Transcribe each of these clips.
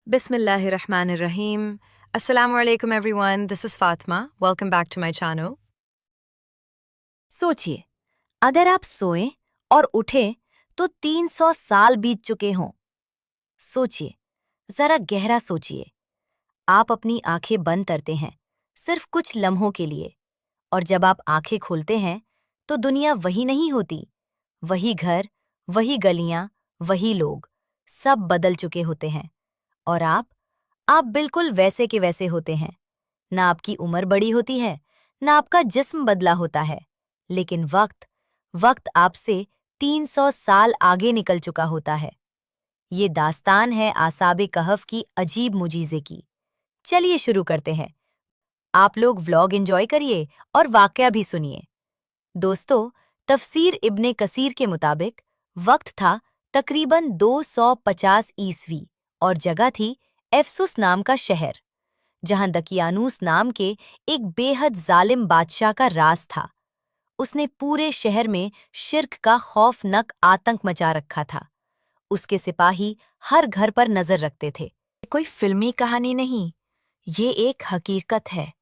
Bismillahirrahmanirrahim. Assalamu alaikum everyone. This is Fatma. Welcome back to my channel. सोचिए, अगर आप सोएं और उठें तो 300 साल बीत चुके हों। सोचिए, जरा गहरा सोचिए। आप अपनी आंखें बंद करते हैं, सिर्फ कुछ लम्हों के लिए, और जब आप आंखें खोलते हैं तो दुनिया वही नहीं होती। वही घर, वही गलियां, वही लोग, सब बदल चुके होते हैं। और आप बिल्कुल वैसे के वैसे होते हैं। ना आपकी उम्र बड़ी होती है, ना आपका जिस्म बदला होता है, लेकिन वक्त आपसे 300 साल आगे निकल चुका होता है। ये दास्तान है आसाबे कहफ की अजीब मुजीज़े की। चलिए शुरू करते हैं। आप लोग व्लॉग एंजॉय करिए और वाकया भी सुनिए। दोस्तों, तफसीर इब्ने कसीर के मुताबिक वक्त था तकरीबन 250 ईस्वी और जगह थी एफसुस नाम का शहर, जहां दकियानूस नाम के एक बेहद जालिम बादशाह का राज था। उसने पूरे शहर में शिर्क का खौफनाक आतंक मचा रखा था। उसके सिपाही हर घर पर नजर रखते थे। कोई फिल्मी कहानी नहीं, ये एक हकीकत है।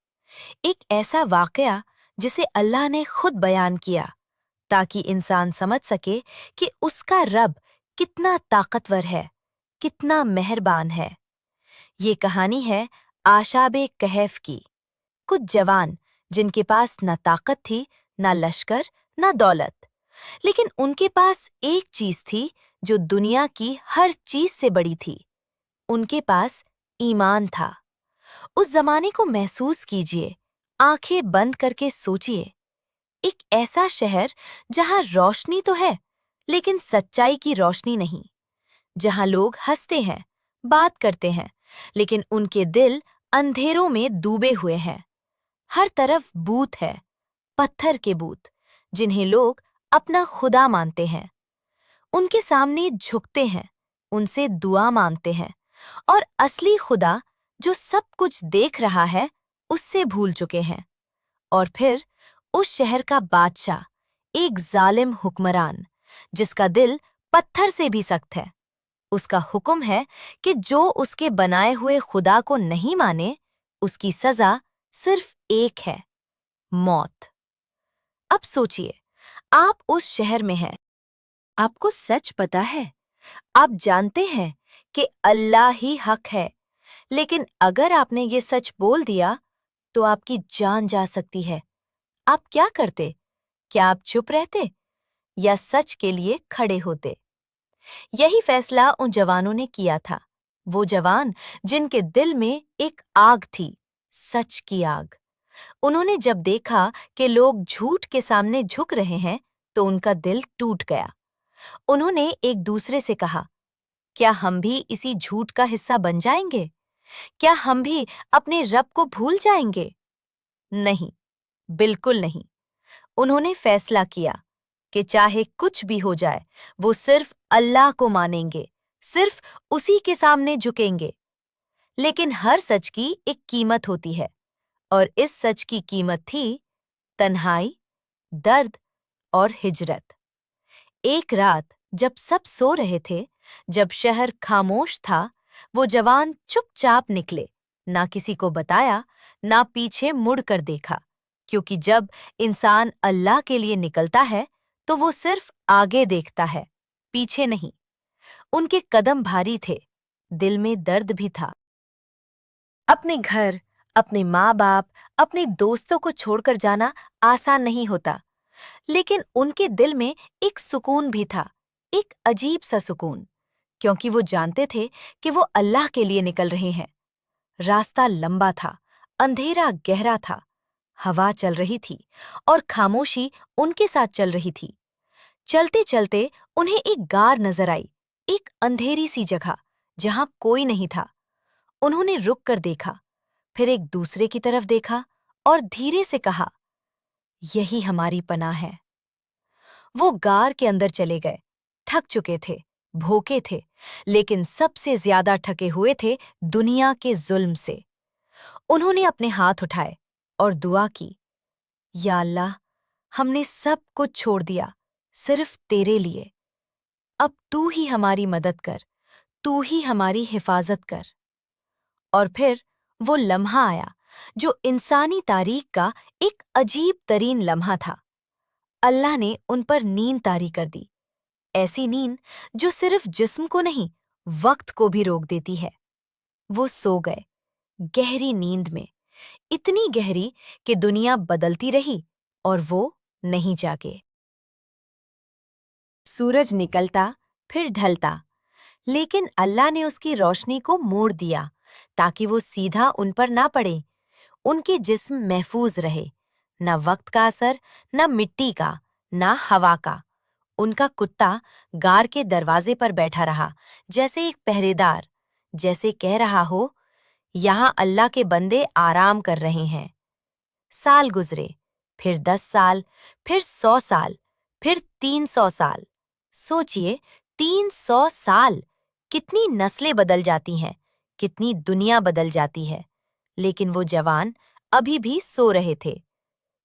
एक ऐसा वाकया जिसे अल्लाह ने खुद बयान किया ताकि इंसान समझ सके कि उसका रब कितना ताकतवर है, कितना मेहरबान है। ये कहानी है आशाबे कहफ की। कुछ जवान जिनके पास न ताकत थी, न लश्कर, न दौलत, लेकिन उनके पास एक चीज थी जो दुनिया की हर चीज से बड़ी थी। उनके पास ईमान था। उस जमाने को महसूस कीजिए, आंखें बंद करके सोचिए। एक ऐसा शहर जहां रोशनी तो है, लेकिन सच्चाई की रोशनी नहीं। जहां लोग हंसते हैं, बात करते हैं, लेकिन उनके दिल अंधेरों में डूबे हुए हैं। हर तरफ बूत है, पत्थर के बूत, जिन्हें लोग अपना खुदा मानते हैं। उनके सामने झुकते हैं, उनसे दुआ मांगते हैं, और असली खुदा जो सब कुछ देख रहा है उससे भूल चुके हैं। और फिर उस शहर का बादशाह, एक जालिम हुक्मरान, जिसका दिल पत्थर से भी सख्त है। उसका हुक्म है कि जो उसके बनाए हुए खुदा को नहीं माने, उसकी सजा सिर्फ एक है, मौत। अब सोचिए, आप उस शहर में हैं। आपको सच पता है, आप जानते हैं कि अल्लाह ही हक है, लेकिन अगर आपने ये सच बोल दिया तो आपकी जान जा सकती है। आप क्या करते? क्या आप चुप रहते या सच के लिए खड़े होते? यही फैसला उन जवानों ने किया था। वो जवान जिनके दिल में एक आग थी, सच की आग। उन्होंने जब देखा कि लोग झूठ के सामने झुक रहे हैं तो उनका दिल टूट गया। उन्होंने एक दूसरे से कहा, क्या हम भी इसी झूठ का हिस्सा बन जाएंगे? क्या हम भी अपने रब को भूल जाएंगे? नहीं, बिल्कुल नहीं। उन्होंने फैसला किया कि चाहे कुछ भी हो जाए, वो सिर्फ अल्लाह को मानेंगे, सिर्फ उसी के सामने झुकेंगे। लेकिन हर सच की एक कीमत होती है, और इस सच की कीमत थी तन्हाई, दर्द और हिजरत। एक रात जब सब सो रहे थे, जब शहर खामोश था, वो जवान चुपचाप निकले। ना किसी को बताया, ना पीछे मुड़ कर देखा, क्योंकि जब इंसान अल्लाह के लिए निकलता है तो वो सिर्फ आगे देखता है, पीछे नहीं। उनके कदम भारी थे, दिल में दर्द भी था। अपने घर, अपने माँ बाप, अपने दोस्तों को छोड़कर जाना आसान नहीं होता, लेकिन उनके दिल में एक सुकून भी था, एक अजीब सा सुकून, क्योंकि वो जानते थे कि वो अल्लाह के लिए निकल रहे हैं। रास्ता लंबा था, अंधेरा गहरा था, हवा चल रही थी और खामोशी उनके साथ चल रही थी। चलते चलते उन्हें एक गार नजर आई, एक अंधेरी सी जगह जहां कोई नहीं था। उन्होंने रुक कर देखा, फिर एक दूसरे की तरफ देखा और धीरे से कहा, यही हमारी पनाह है। वो गार के अंदर चले गए। थक चुके थे, भूखे थे, लेकिन सबसे ज्यादा थके हुए थे दुनिया के जुल्म से। उन्होंने अपने हाथ उठाए और दुआ की, या अल्लाह, हमने सब कुछ छोड़ दिया सिर्फ तेरे लिए। अब तू ही हमारी मदद कर, तू ही हमारी हिफाजत कर। और फिर वो लम्हा आया जो इंसानी तारीख का एक अजीब तरीन लम्हा था। अल्लाह ने उन पर नींद तारी कर दी, ऐसी नींद जो सिर्फ जिस्म को नहीं, वक्त को भी रोक देती है। वो सो गए गहरी नींद में, इतनी गहरी कि दुनिया बदलती रही और वो नहीं जागे। सूरज निकलता फिर ढलता, लेकिन अल्लाह ने उसकी रोशनी को मोड़ दिया ताकि वो सीधा उन पर ना पड़े। उनके जिस्म महफूज रहे, न वक्त का असर, न मिट्टी का, न हवा का। उनका कुत्ता गार के दरवाजे पर बैठा रहा, जैसे एक पहरेदार, जैसे कह रहा हो, यहाँ अल्लाह के बंदे आराम कर रहे हैं। साल गुजरे, फिर 10 साल, फिर 100 साल, फिर 300 साल। सोचिए, 300 साल! कितनी नस्लें बदल जाती हैं, कितनी दुनिया बदल जाती है। लेकिन वो जवान अभी भी सो रहे थे।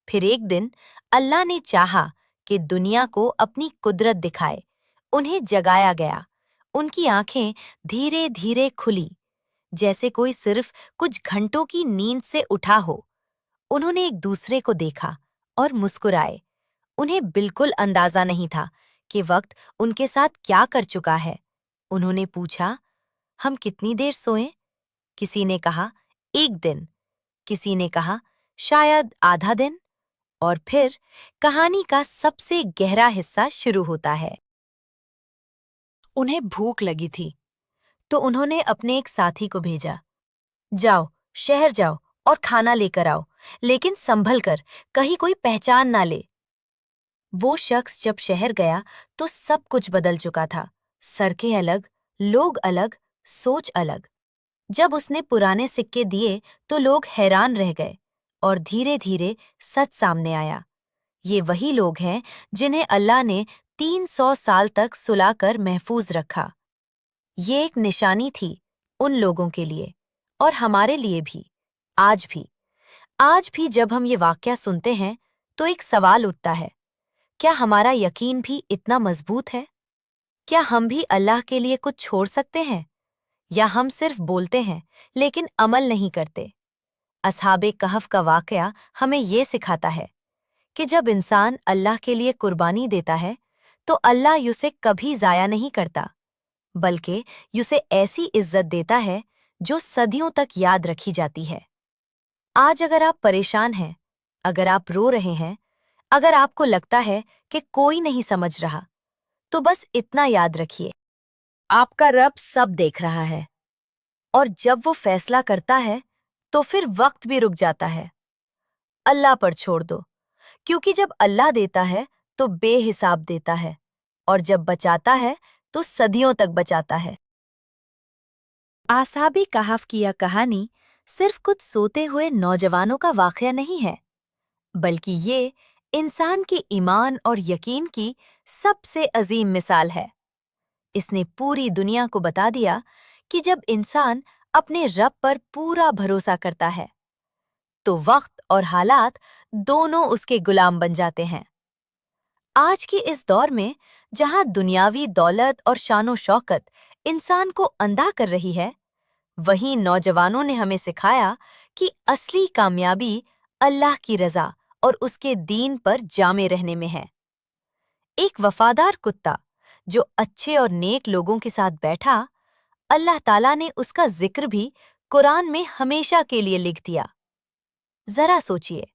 फिर एक दिन अल्लाह ने चाहा कि दुनिया को अपनी कुदरत दिखाए। उन्हें जगाया गया। उनकी आंखें धीरे धीरे खुली, जैसे कोई सिर्फ कुछ घंटों की नींद से उठा हो। उन्होंने एक दूसरे को देखा और मुस्कुराए। उन्हें बिल्कुल अंदाजा नहीं था कि वक्त उनके साथ क्या कर चुका है। उन्होंने पूछा, हम कितनी देर सोएं? किसी ने कहा, 1 दिन। किसी ने कहा, शायद आधा दिन। और फिर कहानी का सबसे गहरा हिस्सा शुरू होता है। उन्हें भूख लगी थी, तो उन्होंने अपने एक साथी को भेजा, जाओ, शहर जाओ और खाना लेकर आओ, लेकिन संभल कर, कहीं कोई पहचान ना ले। वो शख्स जब शहर गया तो सब कुछ बदल चुका था। सड़कें अलग, लोग अलग, सोच अलग। जब उसने पुराने सिक्के दिए तो लोग हैरान रह गए और धीरे धीरे सच सामने आया। ये वही लोग हैं जिन्हें अल्लाह ने 300 साल तक सुलाकर महफूज रखा। ये एक निशानी थी उन लोगों के लिए और हमारे लिए भी। आज भी आज भी जब हम ये वाकया सुनते हैं तो एक सवाल उठता है, क्या हमारा यकीन भी इतना मजबूत है? क्या हम भी अल्लाह के लिए कुछ छोड़ सकते हैं? या हम सिर्फ बोलते हैं लेकिन अमल नहीं करते? असहाबे कहफ का वाकया हमें ये सिखाता है कि जब इंसान अल्लाह के लिए कुर्बानी देता है तो अल्लाह उसे कभी ज़ाया नहीं करता, बल्कि उसे ऐसी इज्जत देता है जो सदियों तक याद रखी जाती है। आज अगर आप परेशान हैं, अगर आप रो रहे हैं, अगर आपको लगता है कि कोई नहीं समझ रहा, तो बस इतना याद रखिए, आपका रब सब देख रहा है। और जब वो फैसला करता है तो फिर वक्त भी रुक जाता है। अल्लाह पर छोड़ दो, क्योंकि जब अल्लाह देता है तो बेहिसाब देता है, और जब बचाता है तो सदियों तक बचाता है। आसाबी कहफ की यह कहानी सिर्फ कुछ सोते हुए नौजवानों का वाकया नहीं है, बल्कि ये इंसान के ईमान और यकीन की सबसे अजीम मिसाल है। इसने पूरी दुनिया को बता दिया कि जब इंसान अपने रब पर पूरा भरोसा करता है, तो वक्त और हालात दोनों उसके गुलाम बन जाते हैं। आज के इस दौर में, जहां दुनियावी दौलत और शानो शौकत इंसान को अंधा कर रही है, वहीं नौजवानों ने हमें सिखाया कि असली कामयाबी अल्लाह की रज़ा और उसके दीन पर जामे रहने में है। एक वफादार कुत्ता जो अच्छे और नेक लोगों के साथ बैठा, अल्लाह ताला ने उसका जिक्र भी कुरान में हमेशा के लिए लिख दिया। जरा सोचिए,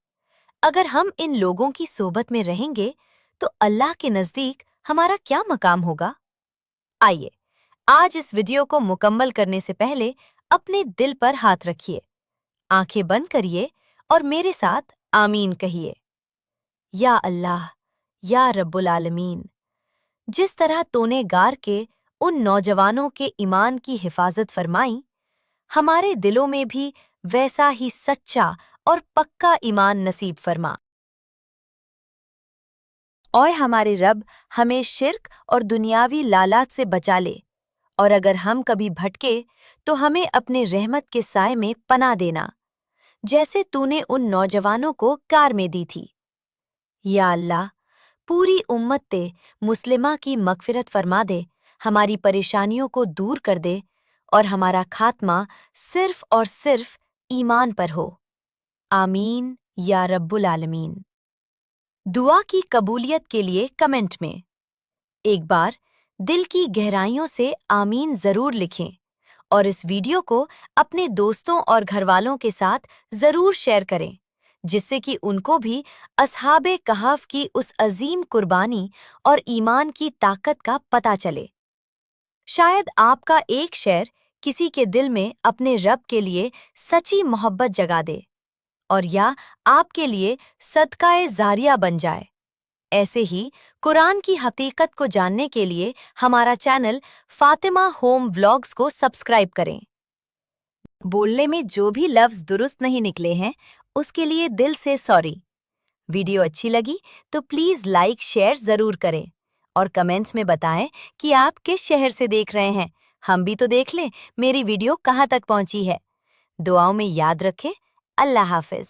अगर हम इन लोगों की सोबत में रहेंगे तो अल्लाह के नजदीक हमारा क्या मकाम होगा? आइए, आज इस वीडियो को मुकम्मल करने से पहले अपने दिल पर हाथ रखिए, आंखें बंद करिए और मेरे साथ आमीन कहिए। या अल्लाह, या रब्बुल आलमीन, जिस तरह तूने गार के उन नौजवानों के ईमान की हिफाजत फरमाई, हमारे दिलों में भी वैसा ही सच्चा और पक्का ईमान नसीब फरमा। और हमारे रब हमें शिर्क और दुनियावी लालच से बचा ले, और अगर हम कभी भटके तो हमें अपने रहमत के साए में पनाह देना, जैसे तूने उन नौजवानों को कार में दी थी। या अल्लाह, पूरी उम्मत ते मुस्लिमा की मगफिरत फरमा दे, हमारी परेशानियों को दूर कर दे और हमारा खात्मा सिर्फ और सिर्फ ईमान पर हो। आमीन या रब्बुल आलमीन। दुआ की कबूलियत के लिए कमेंट में एक बार दिल की गहराइयों से आमीन जरूर लिखें और इस वीडियो को अपने दोस्तों और घरवालों के साथ जरूर शेयर करें, जिससे कि उनको भी असहाबे कहफ की उस अजीम कुर्बानी और ईमान की ताकत का पता चले। शायद आपका एक शेयर किसी के दिल में अपने रब के लिए सच्ची मोहब्बत जगा दे और या आपके लिए सदकाए जारिया बन जाए। ऐसे ही कुरान की हकीकत को जानने के लिए हमारा चैनल फातिमा होम व्लॉग्स को सब्सक्राइब करें। बोलने में जो भी लफ्ज दुरुस्त नहीं निकले हैं, उसके लिए दिल से सॉरी। वीडियो अच्छी लगी तो प्लीज लाइक शेयर जरूर करें और कमेंट्स में बताएं कि आप किस शहर से देख रहे हैं। हम भी तो देख लें मेरी वीडियो कहाँ तक पहुंची है। दुआओं में याद रखें। अल्लाह हाफिज।